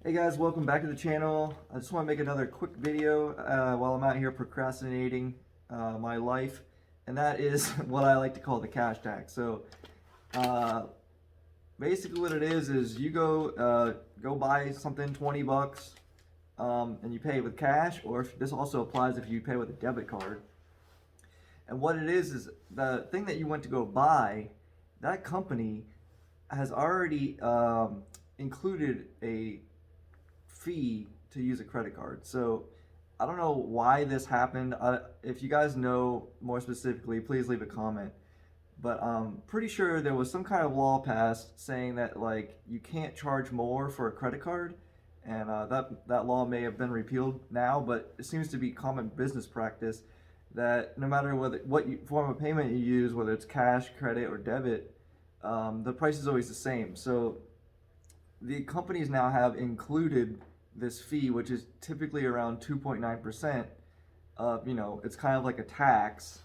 Hey guys, welcome back to the channel. I just want to make another quick video while I'm out here procrastinating my life, and that is what I like to call the cash tax. So uh, basically what it is you go buy something 20 bucks and you pay it with cash, or if, this also applies if you pay with a debit card. And what it is the thing that you went to go buy, that company has already included a fee to use a credit card. So I don't know why this happened. If you guys know more specifically, please leave a comment. But I'm pretty sure there was some kind of law passed saying that like you can't charge more for a credit card, and that law may have been repealed now. But it seems to be common business practice that no matter what form of payment you use, whether it's cash, credit, or debit, the price is always the same. So the companies now have included this fee, which is typically around 2.9%. It's kind of like a tax.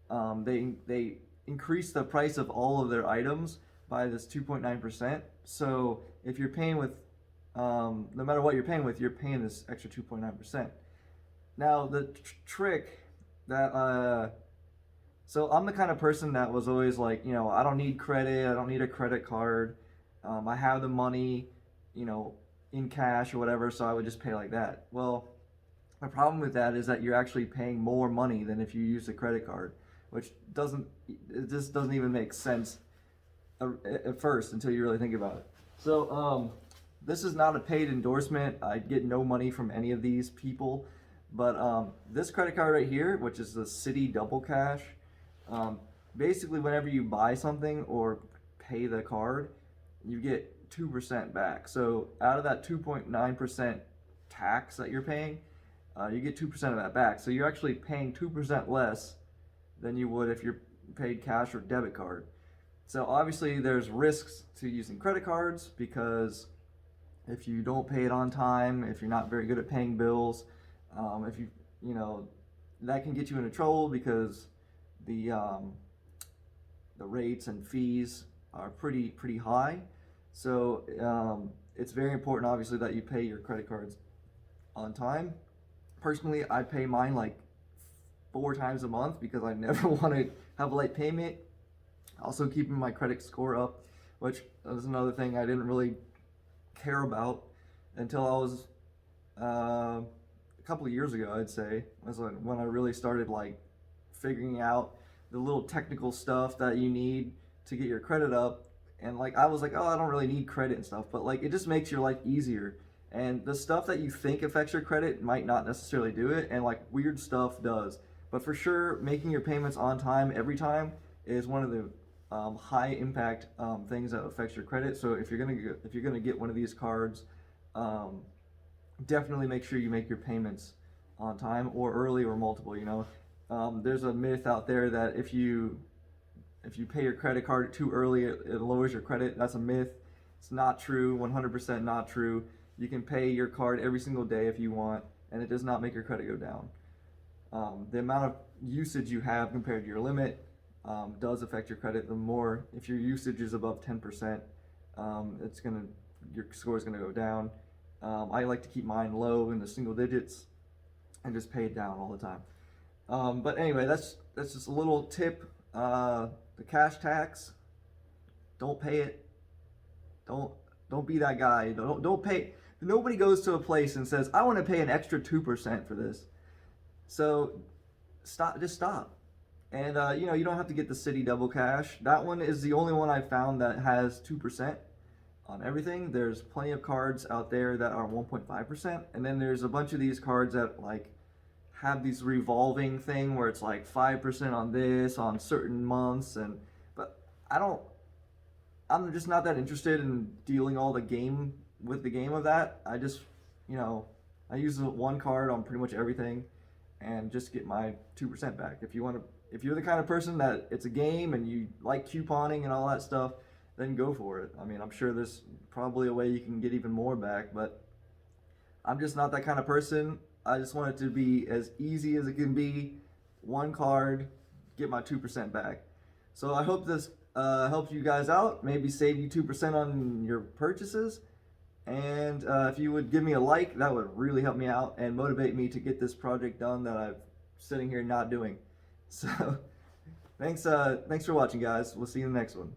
They increase the price of all of their items by this 2.9%. So if you're paying with, no matter what you're paying with, you're paying this extra 2.9%. Now the trick that so I'm the kind of person that was always like, I don't need credit, I don't need a credit card. I have the money, in cash or whatever, so I would just pay like that. Well, the problem with that is that you're actually paying more money than if you use a credit card, which it just doesn't even make sense at first until you really think about it. So, this is not a paid endorsement. I get no money from any of these people, but this credit card right here, which is the Citi Double Cash, basically whenever you buy something or pay the card, you get 2% back. So out of that 2.9% tax that you're paying, you get 2% of that back. So you're actually paying 2% less than you would if you're paid cash or debit card. So obviously there's risks to using credit cards, because if you don't pay it on time, if you're not very good at paying bills, if that can get you into trouble, because the rates and fees are pretty high. So it's very important, obviously, that you pay your credit cards on time. Personally, I pay mine like 4 times a month because I never want to have a late payment. Also, keeping my credit score up, which is another thing I didn't really care about until I was a couple of years ago. I'd say was when I really started like figuring out the little technical stuff that you need to get your credit up. And like I was like, oh, I don't really need credit and stuff, but like it just makes your life easier. And the stuff that you think affects your credit might not necessarily do it, and like weird stuff does. But for sure, making your payments on time every time is one of the high impact things that affects your credit. So if you're gonna get one of these cards, definitely make sure you make your payments on time or early or multiple. There's a myth out there that if you pay your credit card too early, it lowers your credit. That's a myth. It's not true. 100% not true. You can pay your card every single day if you want, and it does not make your credit go down. The amount of usage you have compared to your limit does affect your credit. If your usage is above 10%, your score is gonna go down. I like to keep mine low in the single digits and just pay it down all the time. But anyway, that's just a little tip. The cash tax, don't pay it. Don't be that guy. Don't pay. Nobody goes to a place and says, I want to pay an extra 2% for this. So just stop. And you don't have to get the Citi Double Cash. That one is the only one I found that has 2% on everything. There's plenty of cards out there that are 1.5%, and then there's a bunch of these cards that like have these revolving thing where it's like 5% on this on certain months. But I'm just not that interested in dealing all the game of that. I just I use one card on pretty much everything and just get my 2% back. If you're the kind of person that it's a game and you like couponing and all that stuff, then go for it. I mean, I'm sure there's probably a way you can get even more back, but I'm just not that kind of person. I just want it to be as easy as it can be. One card, get my 2% back. So I hope this helps you guys out. Maybe save you 2% on your purchases. And if you would give me a like, that would really help me out and motivate me to get this project done that I'm sitting here not doing. So thanks for watching, guys. We'll see you in the next one.